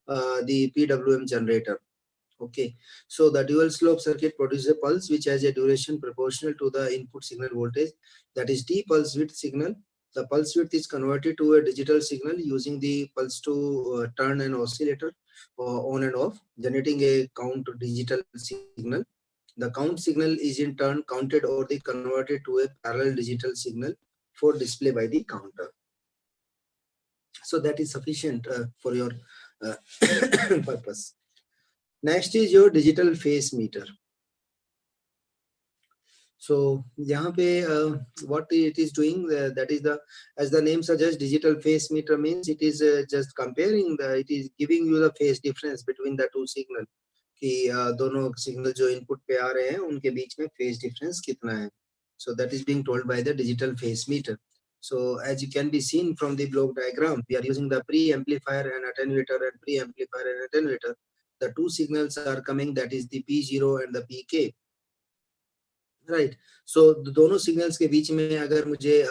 the PWM generator. Okay, so the dual slope circuit produces a pulse which has a duration proportional to the input signal voltage, that is T pulse width signal. The pulse width is converted to a digital signal using the pulse to turn an oscillator on and off, generating a count digital signal. The count signal is in turn counted or the converted to a parallel digital signal for display by the counter. So that is sufficient for your purpose. Next is your digital phase meter. So यहाँ पे what it is doing, that is the, as the name suggests, digital phase meter means it is just comparing it is giving you the phase difference between the two signal, कि दोनों signal जो input पे आ रहे हैं उनके बीच में phase difference कितना है. So that is being told by the digital phase meter. So as you can be seen from the block diagram, we are using the pre-amplifier and attenuator and pre-amplifier and attenuator. The two signals are coming, that is the P0 and the PK. Right. So दोनों signals के बीच में अगर मुझे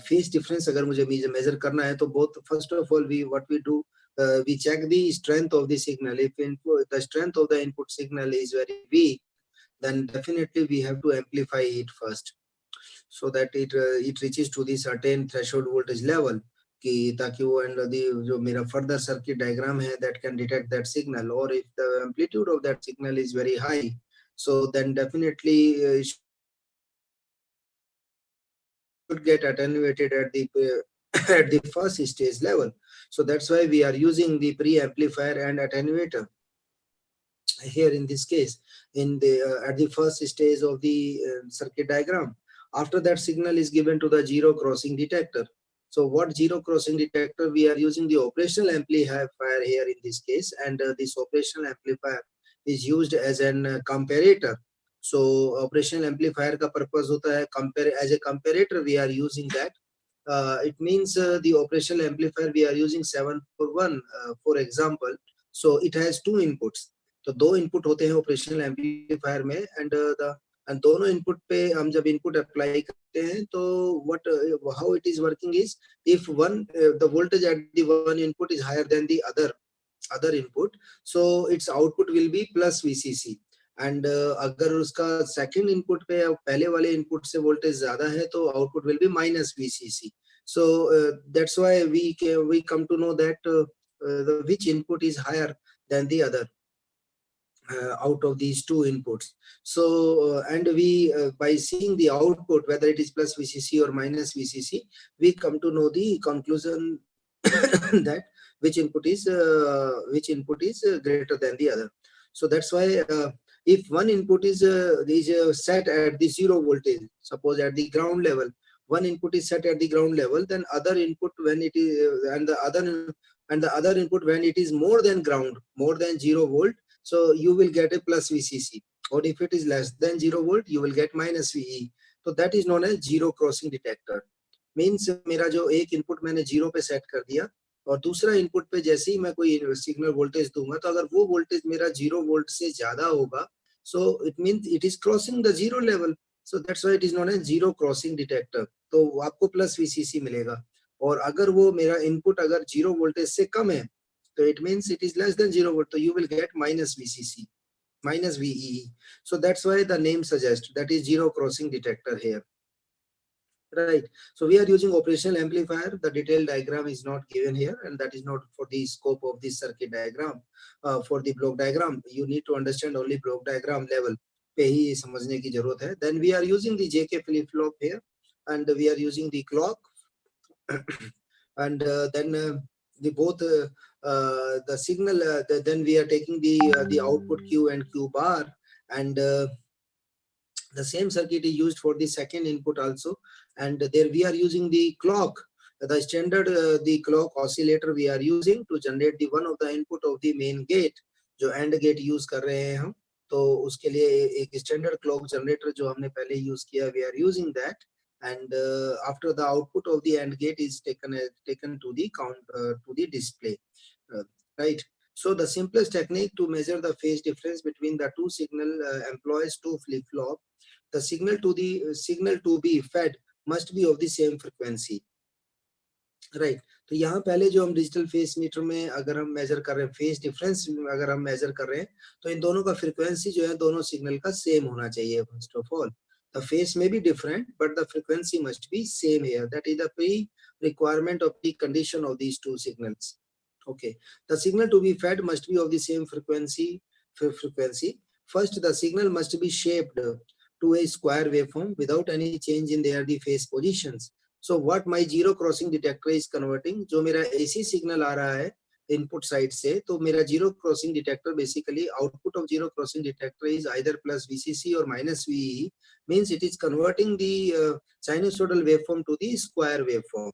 phase difference अगर मुझे measure करना है तो both, first of all what we do, we check the strength of the signal. If the strength of the input signal is very weak, then definitely we have to amplify it first, so that it reaches to the certain threshold voltage level, कि ताकि वो and the जो मेरा further circuit diagram है that can detect that signal. Or if the amplitude of that signal is very high, so then definitely it should get attenuated at the at the first stage level. So that's why we are using the pre-amplifier and attenuator here in this case, in the at the first stage of the circuit diagram. After that, signal is given to the zero crossing detector. So what zero crossing detector? We are using the operational amplifier here in this case, and this operational amplifier is used as an comparator. So operational amplifier का purpose होता है compare, as a comparator we are using that. It means the operational amplifier we are using 741 for example. So it has two inputs. तो दो input होते हैं operational amplifier में, and दोनों input पे हम जब इनपुट अप्लाई करते हैं तो what how it is working is, if one the voltage at the one input is higher then the other input, so its output will be plus VCC. And अगर उसका second input पे पहले वाले input से voltage ज्यादा है तो output will be minus VCC. So that's why we come to know that which input is higher than the other out of these two inputs. So and we by seeing the output, whether it is plus VCC or minus VCC, we come to know the conclusion that which input is greater than the other. So that's why if one input is set at the zero voltage, suppose at the ground level, one input is set at the ground level, then other input when it is and the other input when it is more than ground, more than 0 volt, so you will get a plus VCC. Or if it is less than 0 volt, you will get minus VE. So that is known as zero crossing detector. Means मेरा जो एक input मैंने 0 पे set कर दिया और दूसरा input पे जैसे ही मैं कोई सिग्नल वोल्टेज दूंगा तो अगर वो वोल्टेज मेरा 0 वोल्ट से ज्यादा होगा, so it means it is crossing the zero level. So that's why it is known as zero crossing detector. तो आपको प्लस VCC मिलेगा. और अगर वो मेरा इनपुट अगर 0 वोल्टेज से कम है तो it means it is less than 0 volt, so you will get minus VCC, minus VEE. So that's why the name suggests that is zero crossing detector here. Right. So we are using operational amplifier. The detailed diagram is not given here, and that is not for the scope of this circuit diagram. For the block diagram, you need to understand only block diagram level पे ही समझने की जरूरत है. Then we are using the JK flip flop here, and we are using the clock, and then the both the signal. Then we are taking the output Q and Q bar, and the same circuit is used for the second input also, and there we are using the clock, the standard the clock oscillator we are using to generate the one of the input of the main gate. जो AND gate use कर रहे हैं हम, तो उसके लिए एक standard clock generator जो हमने पहले use किया, we are using that, and after the output of the AND gate is taken to the to the display, right. So the simplest technique to measure the phase difference between the two signal employs two flip flop. The signal to be fed must be of the same frequency, right. तो यहाँ पहले जो हम digital face metre में अगर हम major कर रहे हैं फेस डिफरेंस अगर हम मेजर कर रहे हैं तो इन दोनों का फ्रीक्वेंसी जो है दोनों सिग्नल का सेम होना चाहिए first of all. The phase may be different, but the frequency must be same here. That is the pre-requirement of the condition of these two signals. Okay. The signal to be fed must be of the same frequency. First, the signal must be shaped to a square waveform without any change in their the phase positions. So what my zero crossing detector is converting, जो मेरा AC signal आ रहा है input side से, तो मेरा zero crossing detector basically output of zero crossing detector is either plus VCC और minus VEE, means it is converting the sinusoidal waveform to the square waveform.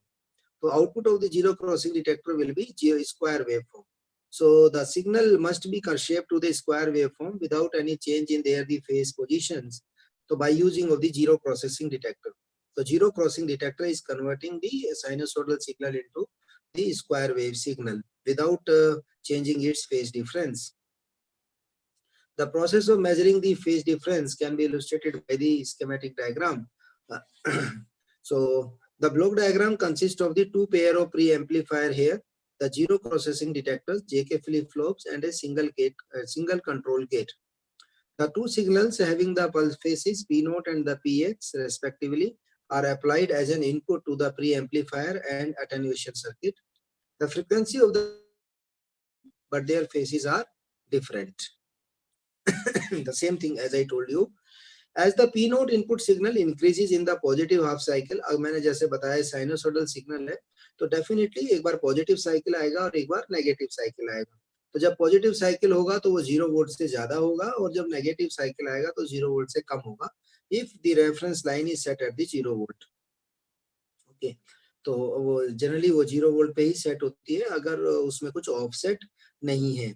So output of the zero crossing detector will be square waveform. So the signal must be shaped to the square waveform without any change in their the phase positions. So by using of the zero crossing detector. So zero crossing detector is converting the sinusoidal signal into the square wave signal without changing its phase difference. The process of measuring the phase difference can be illustrated by the schematic diagram. So the block diagram consists of the two pair of pre-amplifier here, the zero processing detectors, JK flip-flops, and a single control gate. The two signals having the pulse phases P0 and the PX respectively are applied as an input to the pre-amplifier and attenuation circuit. The frequency of the but their phases are different. The same thing as I told you. As the P note input signal increases in the positive half cycle, अब मैंने जैसे बताया sinusoidal signal है तो definitely एक बार positive cycle आएगा और एक बार नेगेटिव साइकिल आएगा. तो जब पॉजिटिव साइकिल होगा तो वो 0 वोल्ट से ज्यादा होगा और जब नेगेटिव साइकिल आएगा तो 0 वोल्ट से कम होगा if the reference line is set at the 0 volt. Okay, तो वो जनरली वो 0 वोल्ट पे ही सेट होती है अगर उसमें कुछ ऑफसेट नहीं है.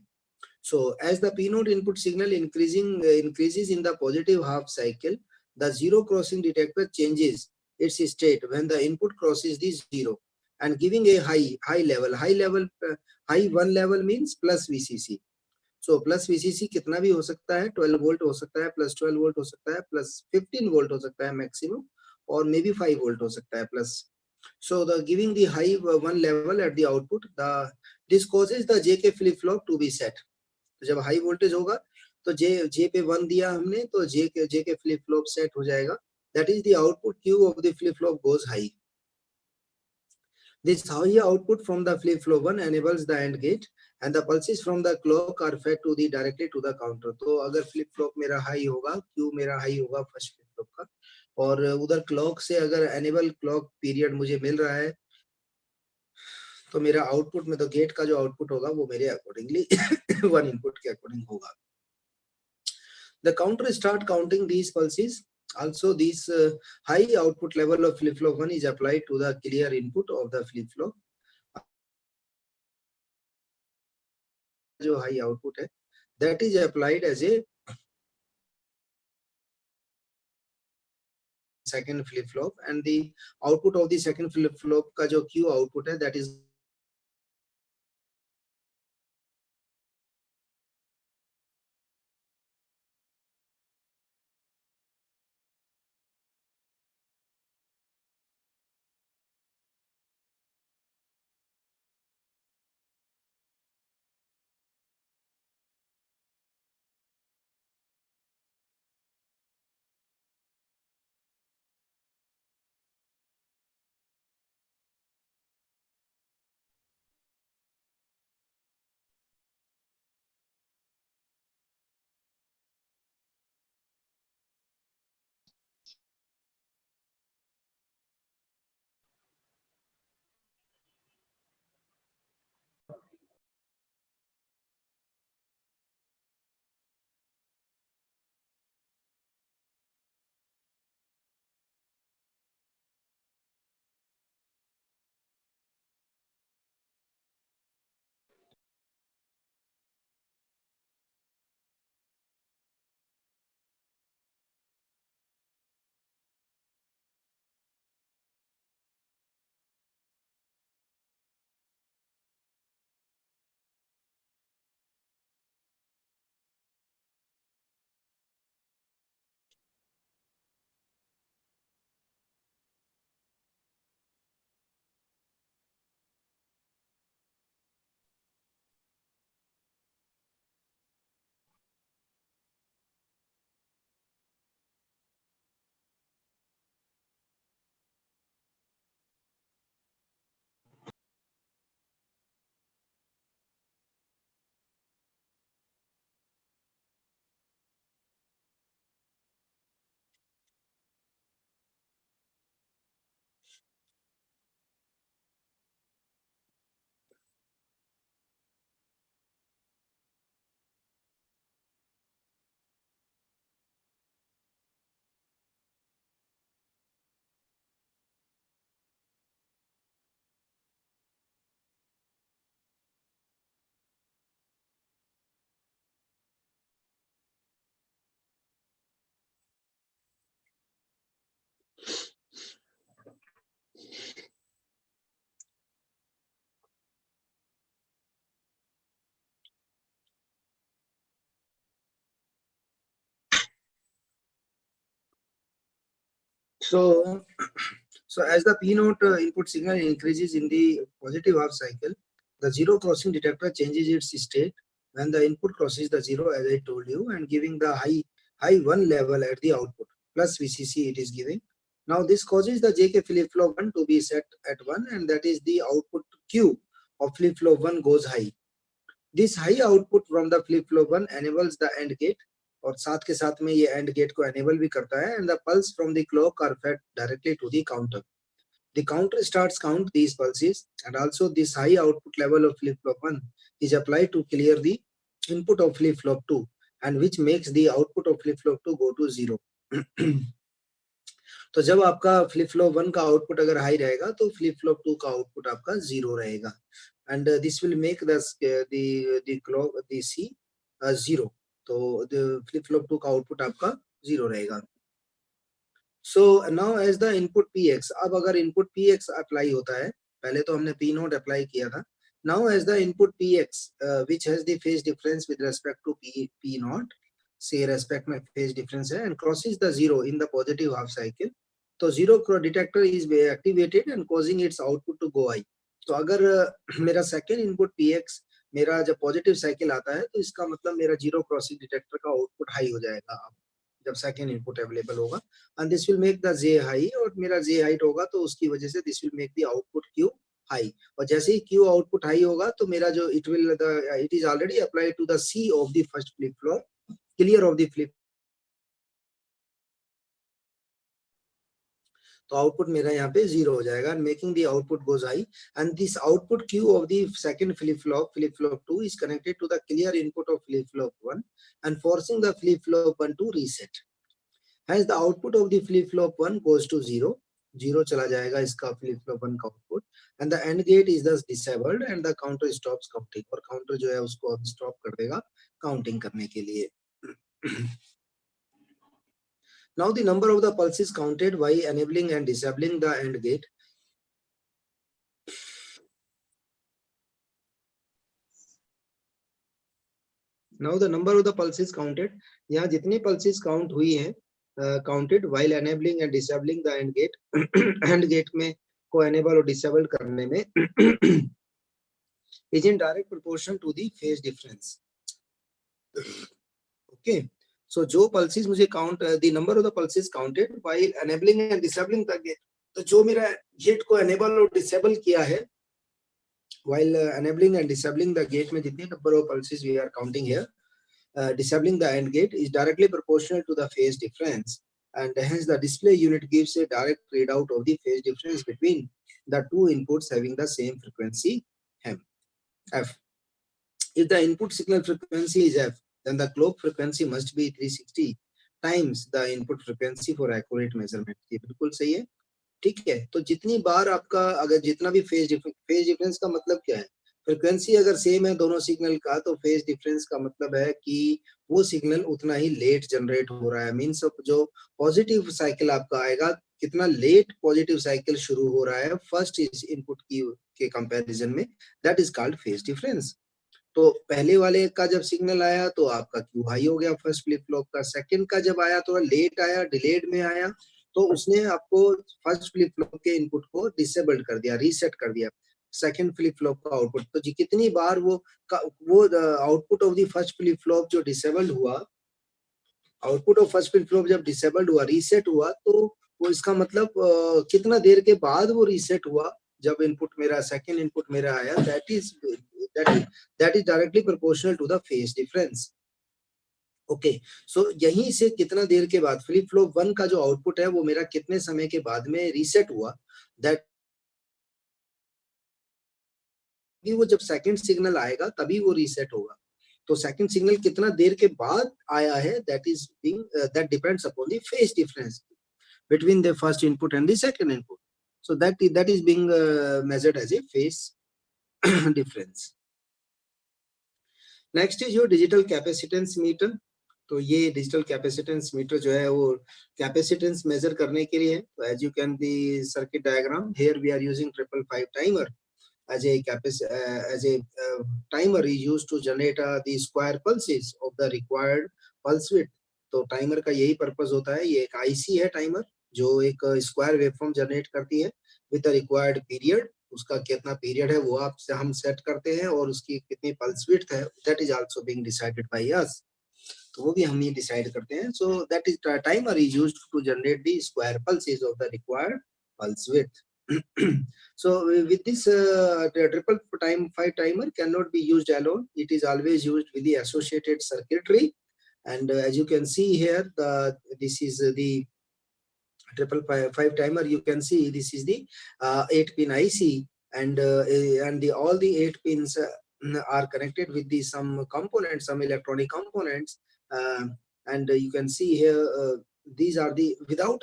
So as the P node input signal increases in the positive half cycle, the zero crossing detector changes its state when the input crosses the zero and giving a high one level means plus VCC. So plus VCC कितना भी हो सकता है, 12 volt हो सकता है, plus 12 volt हो सकता है, plus 15 वोल्ट हो सकता है मैक्सिमम, और मे बी 5 वोल्ट हो सकता है plus. So the giving the high one level at the output, this causes the JK flip flop to be set. तो जब हाई वोल्टेज होगा तो जे पे 1 दिया हमने तो जे के फ्लिप फ्लॉप सेट हो जाएगा. That is the output Q of the flip flop goes high. This high output from the flip flop 1 enables the AND gate and the pulses from the clock are fed to the directly to the counter. तो अगर flip flop मेरा high होगा, Q मेरा high होगा first flip flop का, और उधर clock से अगर एनेबल क्लॉक पीरियड मुझे मिल रहा है तो मेरा आउटपुट में तो गेट का जो आउटपुट होगा वो मेरे अकॉर्डिंगली वन इनपुट के अकॉर्डिंग होगा. The counter start counting these pulses. Also, this high output level of flip-flop 1 is applied to the clear input of the flip-flop. जो high output है, that is applied as a second flip-flop, and the output of the second flip-flop का जो Q output है, that is So, so as the P naught input signal increases in the positive half cycle, the zero crossing detector changes its state when the input crosses the zero, as I told you, and giving the high one level at the output plus VCC it is giving. Now this causes the JK flip flop 1 to be set at 1, and that is the output Q of flip flop 1 goes high. This high output from the flip flop 1 enables the AND gate, और साथ के साथ में ये AND gate को enable भी करता है, and the pulse from the clock are fed directly to the counter. The counter starts count these pulses, and also this high output level of flip flop 1 is applied to clear the input of flip flop 2, and which makes the output of flip flop 2 go to 0. तो जब आपका flip flop 1 का output अगर high रहेगा तो flip flop 2 का output आपका 0 रहेगा, and this will make the clock the C 0. तो the flip flop 2 का आउटपुट आपका 0 रहेगा. So now as the input PX, अब अगर input PX अप्लाई होता है, पहले तो हमने P नोट अप्लाई किया था. Now as the input PX which has the phase difference with respect to P note, say respect में phase difference है, and crosses the 0 in the positive half cycle, तो 0 detector is activated and causing its output to go high. तो अगर मेरा second input PX मेरा जब positive cycle आता है तो इसका मतलब मेरा 0 क्रॉसिंग डिटेक्टर का आउटपुट हाई हो जाएगा जब सेकेंड इनपुट अवेलेबल होगा, and this will make the J high, और मेरा जे हाइट होगा तो उसकी वजह से this will make the output Q high, और जैसे ही क्यू आउटपुट हाई होगा तो मेरा जो it is already applied to the C of the first flip flop, clear of the flip, तो आउटपुट मेरा यहाँ पे 0 हो जाएगा, making the output goes high, and this output Q of the second flip flop 2 is connected to the clear input of flip flop 1 and forcing the flip flop 1 to reset. As the output of the flip flop 1 goes to 0, 0 चला जाएगा इसका flip flop 1 का output, and the AND gate is thus disabled and the counter stops counting, और counter जो है उसको अब stop कर देगा counting करने के लिए. Now the number of the pulses counted while enabling and disabling the AND gate. Now the number of the pulses counted, यहाँ जितनी pulses count हुई हैं counted while enabling and disabling the AND gate, AND gate में को enable और disable करने में is in direct proportion to the phase difference. Okay, so जो pulses मुझे count, the number of the pulses counted while enabling and disabling the gate, तो जो मेरा gate को enable और disable किया है while enabling and disabling the gate में जितनी number of pulses we are counting here, disabling the AND gate is directly proportional to the phase difference, and hence the display unit gives a direct readout of the phase difference between the two inputs having the same frequency f. If the input signal frequency is f, then the clock frequency must be 360 times the input frequency for accurate measurement. ये बिल्कुल सही है, ठीक है. तो जितनी बार आपका अगर जितना भी फेज डिफरेंस का मतलब क्या है, फ्रीक्वेंसी अगर सेम है दोनों सिग्नल का, तो फेज डिफरेंस का मतलब है कि वो सिग्नल उतना ही लेट जनरेट हो रहा है. मींस जो पॉजिटिव साइकिल आपका आएगा, कितना लेट पॉजिटिव साइकिल शुरू हो रहा है फर्स्ट इनपुट की के कंपैरिजन में, that is called phase difference. तो पहले वाले का जब सिग्नल आया तो आपका क्यू हाई हो गया फर्स्ट फ्लिप फ्लॉप का, सेकंड का जब आया तो लेट आया, डिलेड में आया, तो उसने आपको फर्स्ट फ्लिप फ्लॉप के इनपुट को डिसेबल्ड कर दिया, रीसेट कर दिया सेकंड फ्लिप फ्लॉप का आउटपुट. तो जी कितनी बार वो output of the first flip flop जो डिसेबल्ड हुआ, output of first flip flop जब डिसेबल्ड हुआ, रीसेट हुआ, तो वो इसका मतलब कितना देर के बाद वो रीसेट हुआ जब इनपुट मेरा सेकंड इनपुट मेरा आया, that is directly proportional to the phase difference. Okay, so यहीं से कितना देर के बाद फ्लिप फ्लॉप 1 का जो आउटपुट है वो मेरा कितने समय के बाद में रीसेट हुआ, दैट वो जब सेकंड सिग्नल आएगा तभी वो रीसेट होगा. तो सेकंड सिग्नल कितना देर के बाद आया है, that depends upon the phase difference between the first input and the second input. So that is being measured as a phase difference. Next is your digital capacitance meter. तो ये digital capacitance metre जो है वो capacitance major करने के लिए है. तो as you can the circuit diagram, here we are using 555 timer as a timer is used to generate the square pulses of the required pulse width. तो timer का यही पर्पस होता है. ये एक आईसी है टाइमर, जो एक स्क्वायर वेवफॉर्म जनरेट करती है विद द रिक्वायर्ड पीरियड, उसका कितना पीरियड है वो हम सेट करते हैं, और उसकी कितनी पल्स विड्थ है that is also being decided by us, तो वो भी हम ही डिसाइड करते हैं. So that is timer is used to generate the square pulses of the required pulse width. So with this triple time 5 timer cannot be used alone. It is always used with the associated circuitry. And as you can see here, this is the triple five timer. You can see this is the 8-pin IC, and all the 8 pins are connected with the some components, some electronic components, and you can see here these are the without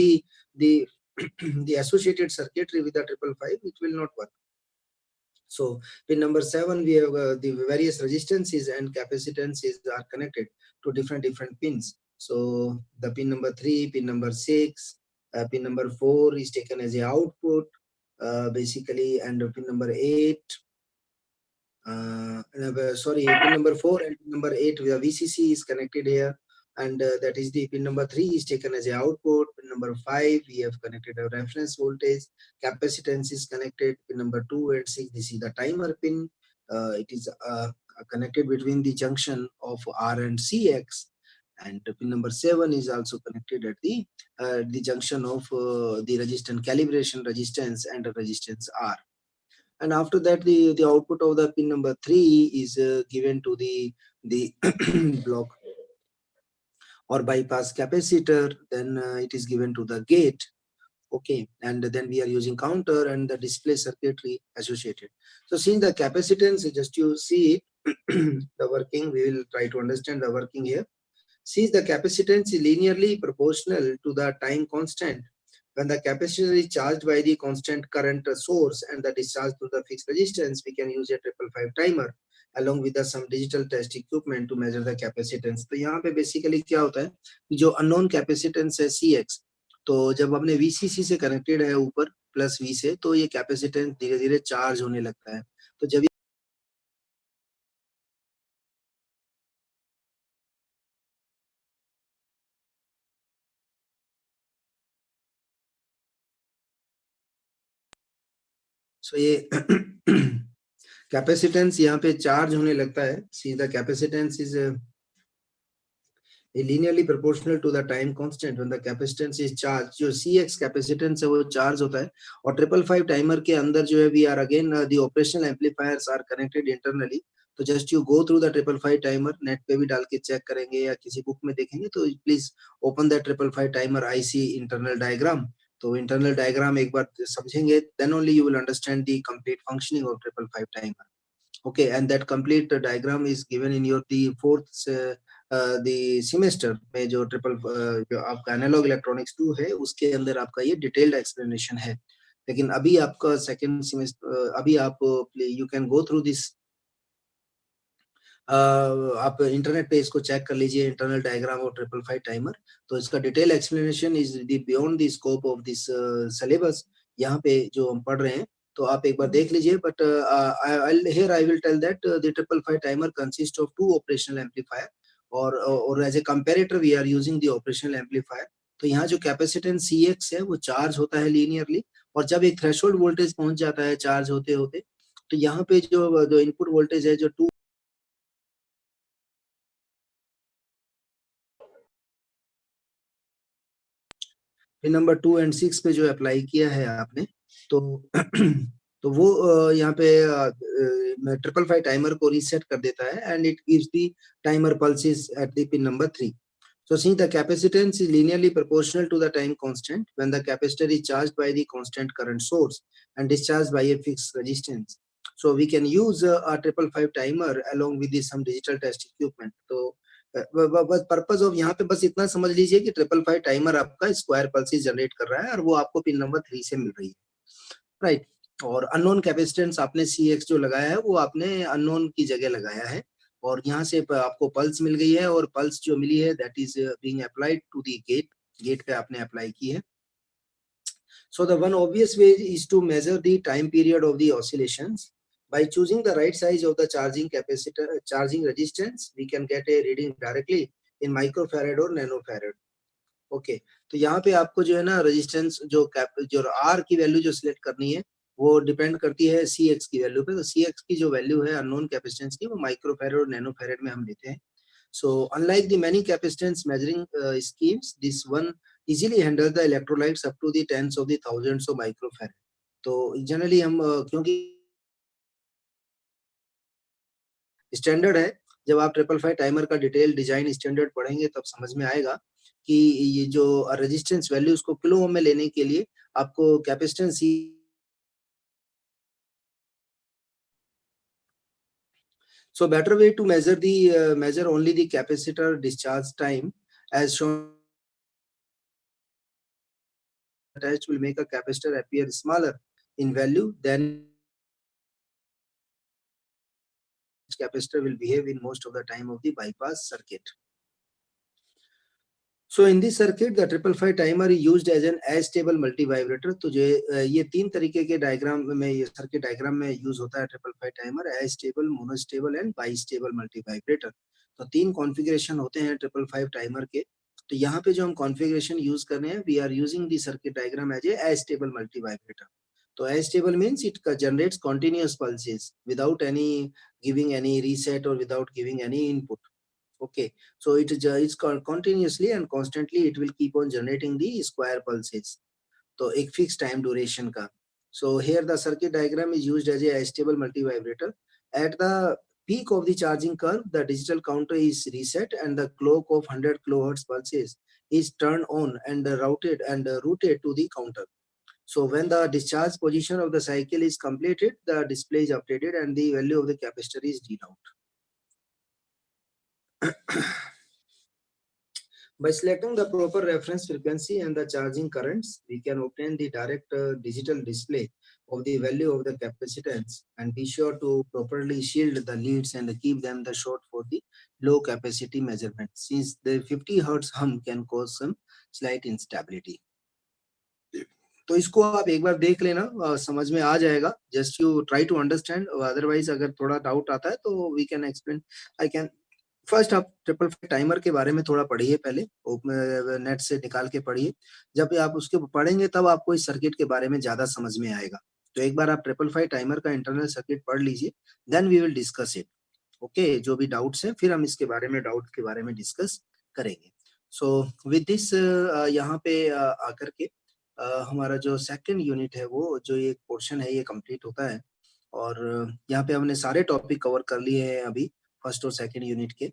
the the associated circuitry with the triple five, it will not work. So pin number 7, we have the various resistances and capacitances are connected to different pins. So the pin number 3, pin number 6, pin number 4 is taken as a output basically, and pin number 8. Sorry, pin number 4 and pin number 8, the VCC is connected here, and that is the pin number 3 is taken as a output. Pin number 5, we have connected a reference voltage. Capacitance is connected. Pin number 2 and 6, this is the timer pin. It is connected between the junction of R and CX, and pin number 7 is also connected at the junction of the resistance calibration resistance and the resistance R. And after that, the output of the pin number 3 is given to the block or bypass capacitor. Then it is given to the gate. Okay, and then we are using counter and the display circuitry associated. So seeing the capacitance, just you see it, the working, we will try to understand the working here. Since the capacitance is linearly proportional to the time constant, when the capacitor is charged by the constant current source and the discharge to the fixed resistance, we can use a 555 timer along with some digital test equipment to measure the capacitance. तो यहाँ पे basically क्या होता है कि जो unknown capacitance है CX, तो जब अपने VCC से connected है ऊपर प्लस V से, तो ये capacitance धीरे धीरे चार्ज होने लगता है. तो जब सो ये कैपेसिटेंस यहाँ पे चार्ज होने लगता है. See the capacitance is linearly proportional to the time constant when the capacitance is charged. जो CX कैपेसिटेंस है वो चार्ज होता है. और 555 टाइमर के अंदर जो है we are again the operational amplifiers are connected internally. तो just you go through the 555 timer, net पे भी डाल के चेक करेंगे या किसी बुक में देखेंगे, तो please open the 555 timer IC internal diagram. तो इंटरनल डायग्राम एक बार समझेंगे, then only you will understand the complete functioning of 555 timer. Okay, and that complete diagram is given in your the fourth the semester में जो जो आपका analogue electronics 2 है उसके अंदर आपका ये डिटेल्ड एक्सप्लेनेशन है. लेकिन अभी आपका सेकंड सेमेस्टर, अभी आप you can go through this, आप इंटरनेट पे इसको चेक कर लीजिए, इंटरनल डायग्राम और 555 टाइमर. तो इसका detail explanation is the beyond the scope of this syllabus. यहाँ पे जो हम पढ़ रहे हैं तो आप एक बार देख लीजिए. But here I will tell that the 555 timer consists of 2 operational amplifier, और as a comparator we are using the operational amplifier. तो यहाँ जो कैपेसिटेंस CX है वो चार्ज होता है लीनियरली, और जब एक थ्रेशोल्ड वोल्टेज पहुंच जाता है चार्ज होते होते, तो यहाँ पे जो इनपुट वोल्टेज है जो 2 पिन नंबर 2 एंड 6 पे जो अप्लाई किया है आपने, तो तो वो यहाँ पे 555 टाइमर को रीसेट कर देता है, and it gives the timer pulses at the pin number 3. So since the capacitance is linearly proportional to the time constant when the capacitor is charged by the constant current source and discharged by a fixed resistance, so we can use a 555 timer along with some digital test equipment. तो बस purpose of यहाँ पे बस इतना समझ लीजिए कि 555 timer आपका स्क्वायर पल्सेस जनरेट कर रहा है और वो आपको पिन नंबर 3 से मिल रही है, राइट. और अननोन कैपेसिटेंस आपने CX जो लगाया है वो आपने अननोन की जगह लगाया है, और यहाँ से आपको पल्स मिल गई है, और पल्स जो मिली है that is being applied to the gate पे आपने अप्लाई की है. So the one obvious way is to measure the time period of the oscillations. By choosing the right size of the charging capacitor, charging resistance, we can get a reading directly in microfarad or nanofarad. Okay, तो यहाँ पे आपको जो है ना resistance जो are की value जो सिलेक्ट करनी है वो डिपेंड करती है सी एक्स की वैल्यू पे। तो सी एक्स की जो वैल्यू है अननोन कैपेसिटेंस की, वो माइक्रोफेरेड और नैनोफेरेड में हम लेते हैं। So unlike the many capacitance measuring schemes, this one easily handles the electrolytes up to the tens of the thousands of microfarad. तो जनरली हम क्योंकि स्टैंडर्ड है, जब आप 555 टाइमर का डिटेल डिजाइन स्टैंडर्ड पढ़ेंगे तब समझ में आएगा कि ये जो रेजिस्टेंस वैल्यू उसको किलो ओम में लेने के लिए आपको capacitance he. So better way to measure the measure only the capacitor discharge time as shown attached will make a capacitor appear smaller in value than capacitor will behave in most of the time of the bypass circuit. So in this circuit, the 555 timer is used as an astable multivibrator. तो जो ये तीन तरीके के diagram में, ये circuit diagram में use होता है 555 timer, stable, monostable and bistable multivibrator. तो तीन कॉन्फ़िगरेशन होते हैं 555 टाइमर के। तो यहाँ पे जो हम कॉन्फ़िगरेशन यूज कर रहे हैं, we are using the circuit diagram as a astable multivibrator. तो astable means it generates continuous pulses without any giving any reset or without giving any input. Okay, so it's continuously and constantly it will keep on generating the square pulses. So एक fixed time duration का. So here the circuit diagram is used as a stable multivibrator. At the peak of the charging curve, the digital counter is reset and the clock of 100 kilohertz pulses is turned on and routed to the counter. So when the discharge position of the cycle is completed, the display is updated and the value of the capacitor is read out. By selecting the proper reference frequency and the charging currents, we can obtain the direct digital display of the value of the capacitance, and be sure to properly shield the leads and keep them the short for the low capacity measurement, since the 50 Hz hum can cause some slight instability. तो इसको आप एक बार देख लेना, समझ में आ जाएगा। Just you try to understand, otherwise अगर थोड़ा डाउट आता है तो we can explain, I can. First आप 555 टाइमर के बारे में थोड़ा पढ़िए, पहले नेट से निकाल के पढ़िए। जब आप उसके पढ़ेंगे तब आपको इस सर्किट के बारे में ज्यादा समझ में आएगा। तो एक बार आप 555 टाइमर का इंटरनल सर्किट पढ़ लीजिए, then we will discuss it. Okay, जो भी डाउट्स हैं फिर हम इसके बारे में डिस्कस करेंगे। सो विद दिस यहाँ पे आकर के हमारा जो सेकंड यूनिट है, वो जो ये पोर्शन है ये कंप्लीट होता है। और यहाँ पे हमने सारे टॉपिक कवर कर लिए हैं अभी फर्स्ट और सेकंड यूनिट के।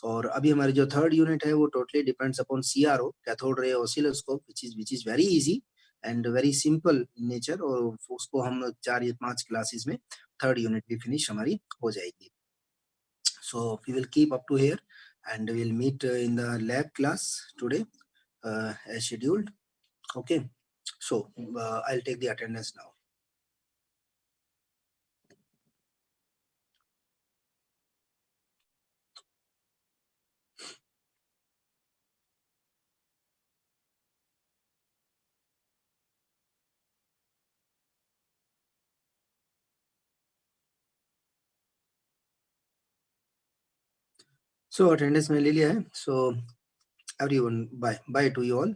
और अभी हमारी जो थर्ड यूनिट है वो totally depends upon CRO, cathode ray oscilloscope, which is very easy and very simple nature. और उसको हम 4 या 5 क्लासेस में थर्ड यूनिट भी फिनिश हमारी हो जाएगी। So we will keep up to here and we will meet in the lab class today as scheduled. Okay, so I'll take the attendance now. So attendance में ले लिया है. So everyone, bye to you all.